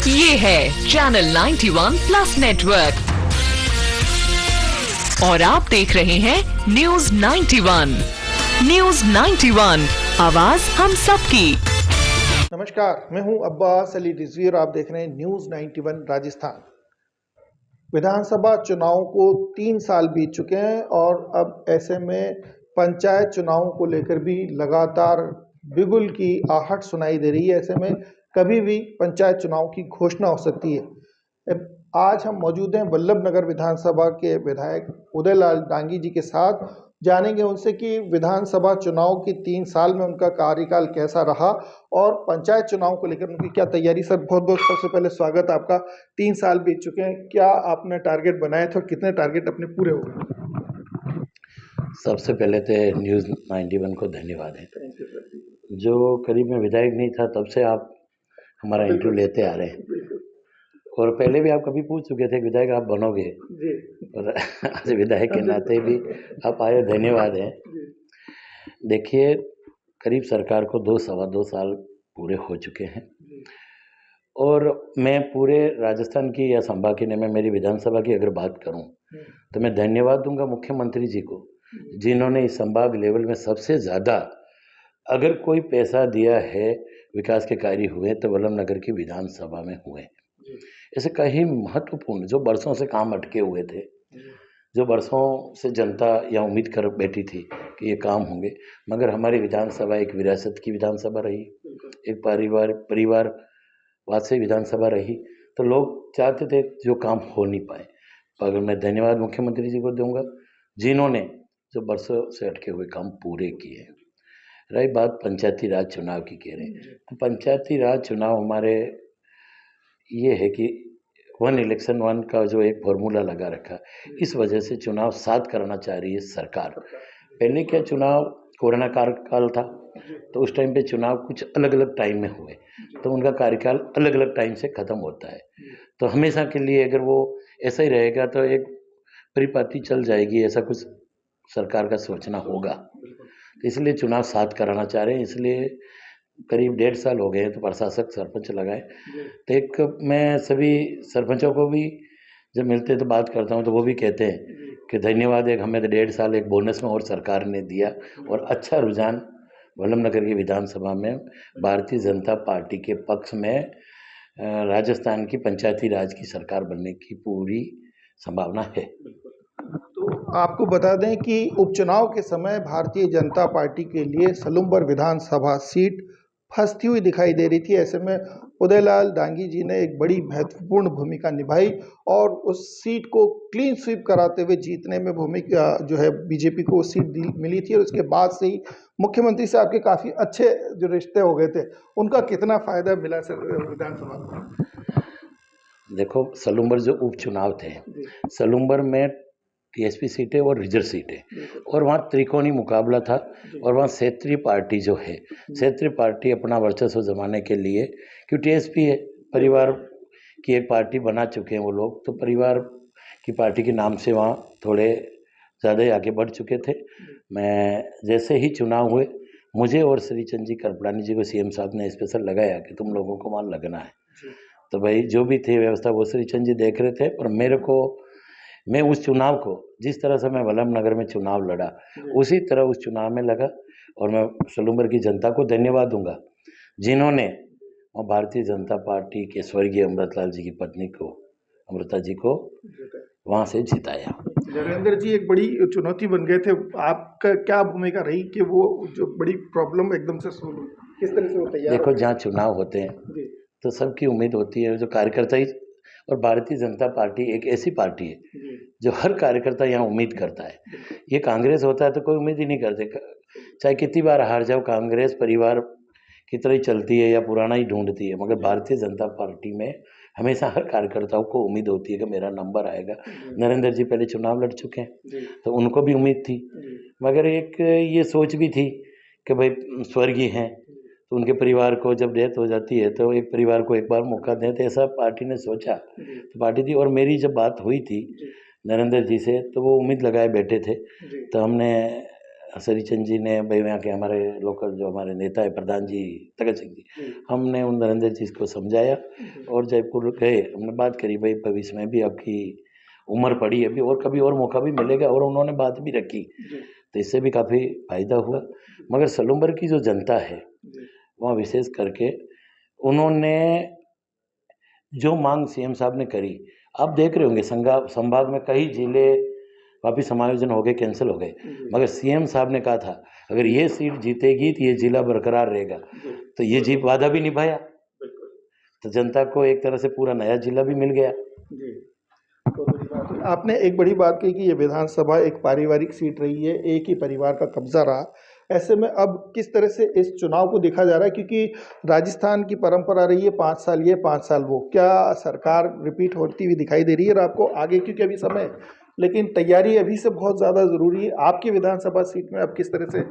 ये है channel 91 plus network और आप देख रहे हैं न्यूज 91। न्यूज 91, आवाज हम सबकी। नमस्कार, मैं हूं अब्बास अली रिजवी और आप देख रहे हैं न्यूज 91 राजस्थान। विधानसभा चुनाव को 3 साल बीत चुके हैं और अब ऐसे में पंचायत चुनाव को लेकर भी लगातार बिगुल की आहट सुनाई दे रही है। ऐसे में कभी भी पंचायत चुनाव की घोषणा हो सकती है। आज हम मौजूद हैं वल्लभ नगर विधानसभा के विधायक उदयलाल डांगी जी के साथ। जानेंगे उनसे कि विधानसभा चुनाव की 3 साल में उनका कार्यकाल कैसा रहा और पंचायत चुनाव को लेकर उनकी क्या तैयारी। सर, बहुत बहुत सबसे पहले स्वागत आपका। 3 साल बीत चुके हैं, क्या आपने टारगेट बनाए थे और कितने टारगेट अपने पूरे हो गए? सबसे पहले तो न्यूज़ 91 को धन्यवाद है। जो करीब मैं विधायक नहीं था तब से आप हमारा इंटरव्यू लेते आ रहे हैं और पहले भी आप कभी पूछ चुके थे विधायक आप बनोगे जी। और आज विधायक के नाते भी आप आए, धन्यवाद है। देखिए, करीब सरकार को 2 साल पूरे हो चुके हैं और मैं पूरे राजस्थान की या संभाग में मेरी विधानसभा की अगर बात करूं तो मैं धन्यवाद दूंगा मुख्यमंत्री जी को, जिन्होंने इस संभाग लेवल में सबसे ज़्यादा अगर कोई पैसा दिया है, विकास के कार्य हुए तो वल्लभ नगर की विधानसभा में हुए। ऐसे कई महत्वपूर्ण जो बरसों से काम अटके हुए थे, जो बरसों से जनता या उम्मीद कर बैठी थी कि ये काम होंगे, मगर हमारी विधानसभा एक विरासत की विधानसभा रही, एक परिवारवासी विधानसभा रही, तो लोग चाहते थे जो काम हो नहीं पाए। अगर मैं धन्यवाद मुख्यमंत्री जी को दूंगा, जिन्होंने जो बरसों से अटके हुए काम पूरे किए। रही बात पंचायती राज चुनाव की, कह रहे हैं तो पंचायती राज चुनाव हमारे ये है कि 1 इलेक्शन 1 का जो एक फॉर्मूला लगा रखा, इस वजह से चुनाव 7 कराना चाह रही है सरकार। पहले क्या चुनाव कोरोना काल था तो उस टाइम पे चुनाव कुछ अलग अलग टाइम में हुए, तो उनका कार्यकाल अलग अलग टाइम से ख़त्म होता है। तो हमेशा के लिए अगर वो ऐसा ही रहेगा तो एक परिपाटी चल जाएगी, ऐसा कुछ सरकार का सोचना होगा। तो इसलिए चुनाव 7 कराना चाह रहे हैं। इसलिए करीब 1.5 साल हो गए हैं तो प्रशासक सरपंच लगाए। तो एक मैं सभी सरपंचों को भी जब मिलते तो बात करता हूँ तो वो भी कहते हैं कि धन्यवाद, एक हमें तो 1.5 साल एक बोनस में और सरकार ने दिया और अच्छा रुझान वल्लभ नगर की विधानसभा में भारतीय जनता पार्टी के पक्ष में राजस्थान की पंचायती राज की सरकार बनने की पूरी संभावना है। तो आपको बता दें कि उपचुनाव के समय भारतीय जनता पार्टी के लिए सलुम्बर विधानसभा सीट फंसती हुई दिखाई दे रही थी। ऐसे में उदयलाल डांगी जी ने एक बड़ी महत्वपूर्ण भूमिका निभाई और उस सीट को क्लीन स्वीप कराते हुए जीतने में भूमिका जो है बीजेपी को सीट मिली थी। और उसके बाद से ही मुख्यमंत्री से आपके काफ़ी अच्छे जो रिश्ते हो गए थे, उनका कितना फ़ायदा मिला सर विधानसभा को? देखो, सलुम्बर जो उपचुनाव थे, सलुम्बर में टीएसपी सीटें और रिजर्व सीटें और वहाँ त्रिकोणीय मुकाबला था और वहाँ क्षेत्रीय पार्टी जो है, क्षेत्रीय पार्टी अपना वर्चस्व जमाने के लिए, क्योंकि टीएसपी है परिवार की एक पार्टी बना चुके हैं वो लोग, तो परिवार की पार्टी के नाम से वहाँ थोड़े ज़्यादा ही आगे बढ़ चुके थे। मैं जैसे ही चुनाव हुए, मुझे और श्रीचंद जी करपड़ानी जी को सीएम साहब ने स्पेशल लगाया कि तुम लोगों को वहाँ लगना है। तो भाई जो भी थी व्यवस्था वो श्रीचंद जी देख रहे थे, पर मेरे को, मैं उस चुनाव को जिस तरह से मैं वल्लभ नगर में चुनाव लड़ा उसी तरह उस चुनाव में लगा। और मैं सलुम्बर की जनता को धन्यवाद दूंगा, जिन्होंने भारतीय जनता पार्टी के स्वर्गीय अमृतलाल जी की पत्नी को, अमृता जी को वहाँ से जिताया। नरेंद्र जी एक बड़ी चुनौती बन गए थे, आपका क्या भूमिका रही कि वो जो बड़ी प्रॉब्लम एकदम से सोल्व, किस तरह से वो तैयार? देखो, जहाँ चुनाव होते हैं तो सबकी उम्मीद होती है, जो कार्यकर्ता ही, और भारतीय जनता पार्टी एक ऐसी पार्टी है जो हर कार्यकर्ता यहाँ उम्मीद करता है। ये कांग्रेस होता है तो कोई उम्मीद ही नहीं करते, चाहे कितनी बार हार जाओ, कांग्रेस परिवार की तरह ही चलती है या पुराना ही ढूंढती है, मगर भारतीय जनता पार्टी में हमेशा हर कार्यकर्ताओं को उम्मीद होती है कि मेरा नंबर आएगा। नरेंद्र जी पहले चुनाव लड़ चुके हैं तो उनको भी उम्मीद थी, मगर एक ये सोच भी थी कि भाई स्वर्गीय हैं तो उनके परिवार को जब डेथ हो जाती है तो एक परिवार को एक बार मौका दें, तो ऐसा पार्टी ने सोचा, तो पार्टी थी। और मेरी जब बात हुई थी नरेंद्र जी से तो वो उम्मीद लगाए बैठे थे, तो हमने सरीचंद जी ने, भाई यहाँ के हमारे लोकल जो हमारे नेता है प्रधान जी तगत सिंह जी, हमने उन नरेंद्र जी को समझाया और जयपुर गए, हमने बात करी भाई भविष्य में भी आपकी उम्र पड़ी अभी और कभी और मौका भी मिलेगा, और उन्होंने बात भी रखी, तो इससे भी काफ़ी फायदा हुआ। मगर सलूम्बर की जो जनता है वहाँ विशेष करके उन्होंने जो मांग सीएम साहब ने करी, आप देख रहे होंगे संभाग में कई जिले वापिस समायोजन हो गए, कैंसिल हो गए, मगर सीएम साहब ने कहा था अगर ये सीट जीतेगी तो ये जिला बरकरार रहेगा, तो ये जीत वादा भी निभाया, तो जनता को एक तरह से पूरा नया जिला भी मिल गया। आपने एक बड़ी बात कही कि ये विधानसभा एक पारिवारिक सीट रही है, एक ही परिवार का कब्जा रहा। ऐसे में अब किस तरह से इस चुनाव को देखा जा रहा है, क्योंकि राजस्थान की परंपरा रही है 5 साल ये 5 साल वो, क्या सरकार रिपीट होती हुई दिखाई दे रही है और आपको आगे, क्योंकि अभी समय, लेकिन तैयारी अभी से बहुत ज़्यादा ज़रूरी है आपकी विधानसभा सीट में अब किस तरह से,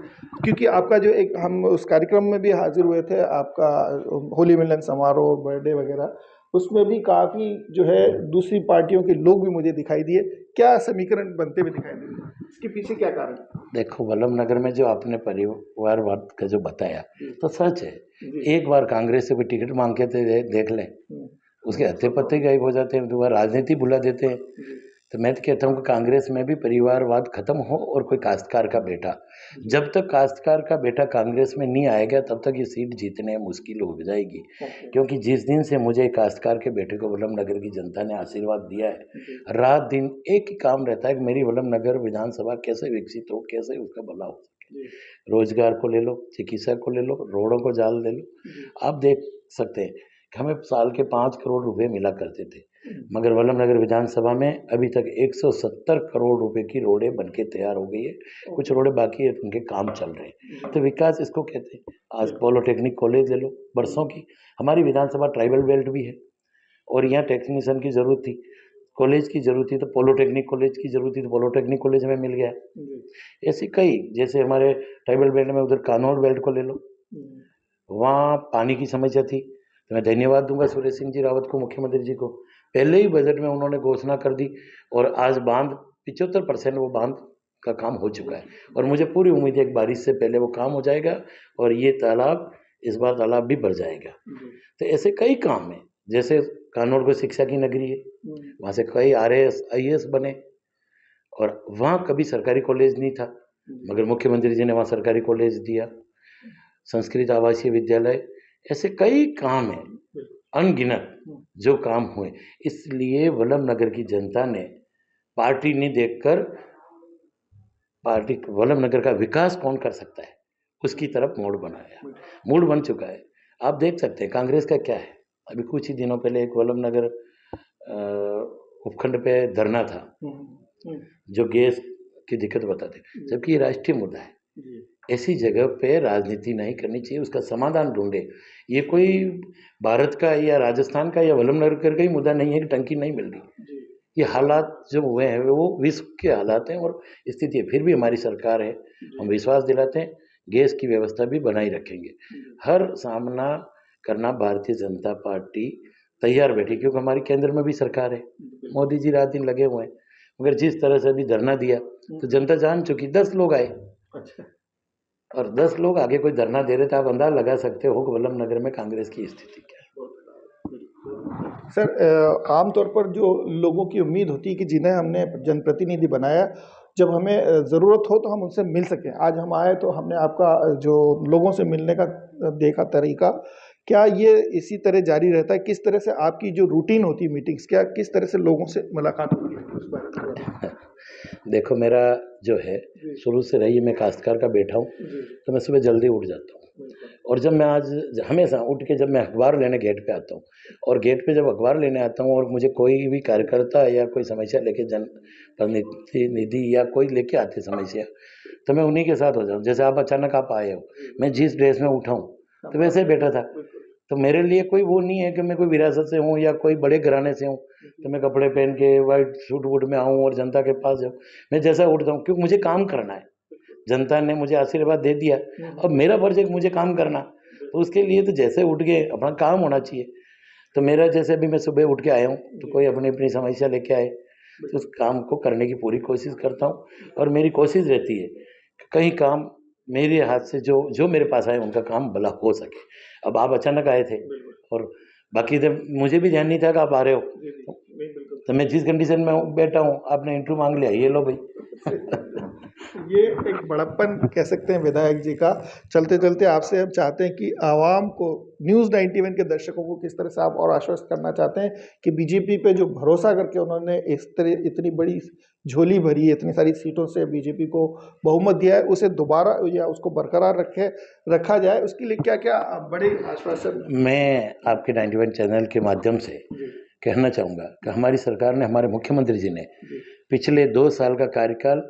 क्योंकि आपका जो एक, हम उस कार्यक्रम में भी हाजिर हुए थे, आपका होली मिलन समारोह, बर्थडे वगैरह, उसमें भी काफ़ी जो है दूसरी पार्टियों के लोग भी मुझे दिखाई दिए, क्या समीकरण बनते हुए दिखाई दिए, इसके पीछे क्या कारण? देखो वल्लभ नगर में जो आपने परिवारवाद का जो बताया तो सच है, एक बार कांग्रेस से कोई टिकट मांग के देख लें, उसके हत्थे पत्ते गायब हो जाते हैं, दोबारा राजनीति बुला देते हैं। तो मैं तो कहता हूँ कि कांग्रेस में भी परिवारवाद खत्म हो और कोई काश्तकार का बेटा, जब तक काश्तकार का बेटा कांग्रेस में नहीं आएगा तब तक ये सीट जीतने मुश्किल हो जाएगी, क्योंकि जिस दिन से मुझे काश्तकार के बेटे को वल्लभ नगर की जनता ने आशीर्वाद दिया है, रात दिन एक ही काम रहता है कि मेरी वल्लभ नगर विधानसभा कैसे विकसित हो, कैसे उसका भला हो सके। रोजगार को ले लो, चिकित्सा को ले लो, रोडों को जाल ले लो। आप देख सकते हैं कि हमें साल के 5 करोड़ रुपए मिला करते थे, मगर वल्लभ नगर विधानसभा में अभी तक 170 करोड़ रुपए की रोडें बनके तैयार हो गई है, कुछ रोडें बाकी है, उनके काम चल रहे हैं। तो विकास इसको कहते हैं। आज पॉलिटेक्निक कॉलेज ले लो, बरसों की हमारी विधानसभा ट्राइबल बेल्ट भी है और यहाँ टेक्नीशियन की ज़रूरत थी, कॉलेज की ज़रूरत थी, तो पॉलिटेक्निक कॉलेज की ज़रूरत थी, तो पॉलिटेक्निक कॉलेज में मिल गया। ऐसी कई, जैसे हमारे ट्राइबल बेल्ट में उधर कानौर बेल्ट को ले लो, वहाँ पानी की समस्या थी, तो मैं धन्यवाद दूंगा सुरेश सिंह जी रावत को, मुख्यमंत्री जी को, पहले ही बजट में उन्होंने घोषणा कर दी और आज बांध 75% वो बांध का काम हो चुका है, और मुझे पूरी उम्मीद है कि बारिश से पहले वो काम हो जाएगा और ये तालाब, इस बार तालाब भी भर जाएगा। तो ऐसे कई काम हैं, जैसे कानौर को शिक्षा की नगरी है, वहाँ से कई RAS IAS बने, और वहाँ कभी सरकारी कॉलेज नहीं था, मगर मुख्यमंत्री जी ने वहाँ सरकारी कॉलेज दिया, संस्कृत आवासीय विद्यालय, ऐसे कई काम हैं अनगिनत जो काम हुए। इसलिए वल्लभ नगर की जनता ने पार्टी नहीं देखकर, पार्टी वल्लभ नगर का विकास कौन कर सकता है उसकी तरफ मूड बनाया, मूड बन चुका है। आप देख सकते हैं कांग्रेस का क्या है, अभी कुछ ही दिनों पहले एक वल्लभ नगर उपखंड पे धरना था, जो गैस की दिक्कत बताते, जबकि ये राष्ट्रीय मुद्दा है। ऐसी जगह पे राजनीति नहीं करनी चाहिए, उसका समाधान ढूंढे। ये कोई भारत का या राजस्थान का या वल्लभ नगर का ही मुद्दा नहीं है कि टंकी नहीं मिल रही, ये हालात जो हुए हैं वो विश्व के हालात हैं और स्थिति है। फिर भी हमारी सरकार है, हम विश्वास दिलाते हैं गैस की व्यवस्था भी बनाई रखेंगे। हर सामना करना भारतीय जनता पार्टी तैयार बैठी, क्योंकि हमारी केंद्र में भी सरकार है, मोदी जी रात दिन लगे हुए हैं। मगर जिस तरह से अभी धरना दिया तो जनता जान चुकी, 10 लोग आए, और 10 लोग आगे कोई धरना दे रहे थे, आप अंदाजा लगा सकते हो कि वल्लभ नगर में कांग्रेस की स्थिति क्या है। सर, आमतौर पर जो लोगों की उम्मीद होती है कि जिन्हें हमने जनप्रतिनिधि बनाया, जब हमें ज़रूरत हो तो हम उनसे मिल सकें। आज हम आए तो हमने आपका जो लोगों से मिलने का देखा तरीका, क्या ये इसी तरह जारी रहता है? किस तरह से आपकी जो रूटीन होती है मीटिंग्स, क्या किस तरह से लोगों से मुलाकात होती है, उस बारे में थोड़ा? देखो मेरा जो है शुरू से रही, मैं काश्तकार का बेटा हूँ, तो मैं सुबह जल्दी उठ जाता हूँ, और जब मैं आज हमेशा उठ के जब मैं अखबार लेने गेट पे आता हूँ, और गेट पे जब अखबार लेने आता हूँ और मुझे कोई भी कार्यकर्ता या कोई समस्या लेके जनप्रतिनिधि या कोई लेके आते समस्या, तो मैं उन्हीं के साथ हो जाऊँ। जैसे आप अचानक आप आए हो, मैं जिस ड्रेस में उठा हूँ तो वैसे ही बैठा था, तो मेरे लिए कोई वो नहीं है कि मैं कोई विरासत से हूँ या कोई बड़े घराने से हूँ तो मैं कपड़े पहन के वाइट सूट वूट में आऊँ और जनता के पास जाऊँ। मैं जैसा उठता हूँ, क्योंकि मुझे काम करना है, जनता ने मुझे आशीर्वाद दे दिया, अब मेरा फर्ज है कि मुझे काम करना, तो उसके लिए तो जैसे उठ गए अपना काम होना चाहिए। तो मेरा जैसे अभी मैं सुबह उठ के आया हूँ तो कोई अपनी अपनी समस्या लेके आए तो उस काम को करने की पूरी कोशिश करता हूँ, और मेरी कोशिश रहती है कहीं काम मेरे हाथ से जो मेरे पास आए उनका काम भला हो सके। अब आप अचानक आए थे और बाकी तो मुझे भी ध्यान नहीं था कि आप आ रहे हो, तो मैं जिस कंडीशन में बैठा हूँ आपने इंटरव्यू मांग लिया, ये लो भाई। ये एक बड़प्पन कह सकते हैं विधायक जी का। चलते चलते आपसे हम चाहते हैं कि आवाम को, न्यूज़ 91 के दर्शकों को किस तरह से आप और आश्वस्त करना चाहते हैं कि बीजेपी पे जो भरोसा करके उन्होंने इस तरह इतनी बड़ी झोली भरी है, इतनी सारी सीटों से बीजेपी को बहुमत दिया है, उसे दोबारा या उसको बरकरार रखा जाए, उसके लिए क्या क्या बड़े आश्वासन। मैं आपके 91 चैनल के माध्यम से कहना चाहूँगा कि हमारी सरकार ने, हमारे मुख्यमंत्री जी ने पिछले 2 साल का कार्यकाल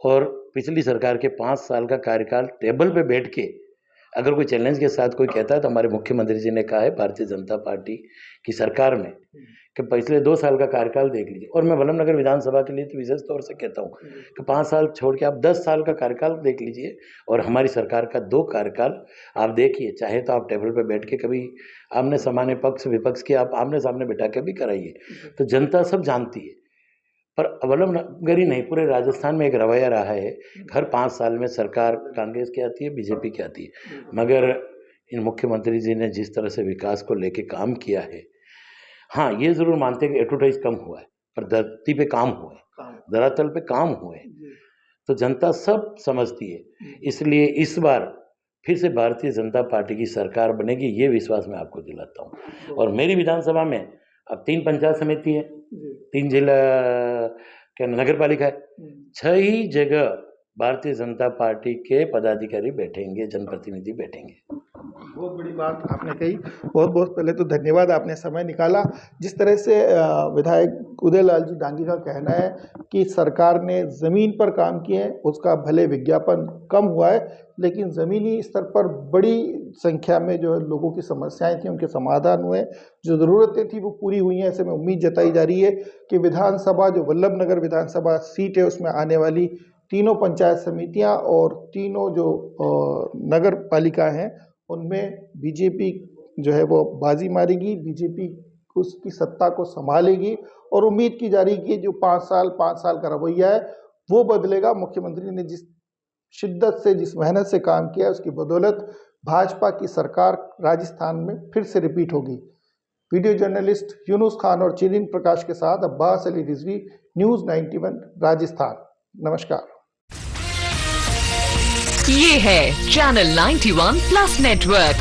और पिछली सरकार के 5 साल का कार्यकाल टेबल पे बैठ के अगर कोई चैलेंज के साथ कोई कहता है तो हमारे मुख्यमंत्री जी ने कहा है भारतीय जनता पार्टी की सरकार में कि पिछले 2 साल का कार्यकाल देख लीजिए। और मैं वल्लभनगर विधानसभा के लिए तो विशेष तौर से कहता हूँ कि 5 साल छोड़ के आप 10 साल का कार्यकाल देख लीजिए और हमारी सरकार का 2 कार्यकाल आप देखिए। चाहे तो आप टेबल पे बैठ के कभी आमने सामने पक्ष विपक्ष की आप आमने सामने बैठा के भी कराइए, तो जनता सब जानती है। पर वल्लभनगर ही नहीं, पूरे राजस्थान में एक रवैया रहा है, हर 5 साल में सरकार कांग्रेस की आती है, बीजेपी की आती है, मगर इन मुख्यमंत्री जी ने जिस तरह से विकास को लेके काम किया है, हाँ ये ज़रूर मानते हैं कि एडवर्टाइज कम हुआ है, पर धरती पे काम हुए, धरातल पे काम हुए, तो जनता सब समझती है। इसलिए इस बार फिर से भारतीय जनता पार्टी की सरकार बनेगी, ये विश्वास मैं आपको दिलाता हूँ। और मेरी विधानसभा में अब 3 पंचायत समिति है, 3 जिला क्या नगर पालिका है, 6 ही जगह भारतीय जनता पार्टी के पदाधिकारी बैठेंगे, जनप्रतिनिधि बैठेंगे। बहुत बड़ी बात आपने कही, बहुत बहुत पहले तो धन्यवाद, आपने समय निकाला। जिस तरह से विधायक उदयलाल जी डांगी का कहना है कि सरकार ने ज़मीन पर काम किए हैं, उसका भले विज्ञापन कम हुआ है लेकिन ज़मीनी स्तर पर बड़ी संख्या में जो है लोगों की समस्याएं थी उनके समाधान हुए, जो ज़रूरतें थी वो पूरी हुई हैं। ऐसे में उम्मीद जताई जा रही है कि विधानसभा, जो वल्लभनगर विधानसभा सीट है, उसमें आने वाली तीनों पंचायत समितियां और तीनों जो नगर पालिका हैं उनमें बीजेपी जो है वो बाजी मारेगी, बीजेपी उसकी सत्ता को संभालेगी और उम्मीद की जा रही है कि जो 5 साल का रवैया है वो बदलेगा। मुख्यमंत्री ने जिस शिद्दत से, जिस मेहनत से काम किया है, उसकी बदौलत भाजपा की सरकार राजस्थान में फिर से रिपीट होगी। वीडियो जर्नलिस्ट यूनुस खान और चिरिन प्रकाश के साथ अब्बास अली रिजवी, न्यूज़ 91 राजस्थान। नमस्कार। ये है चैनल 91 प्लस नेटवर्क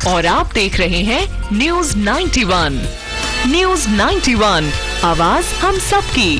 और आप देख रहे हैं न्यूज़ 91। न्यूज़ 91, आवाज हम सबकी।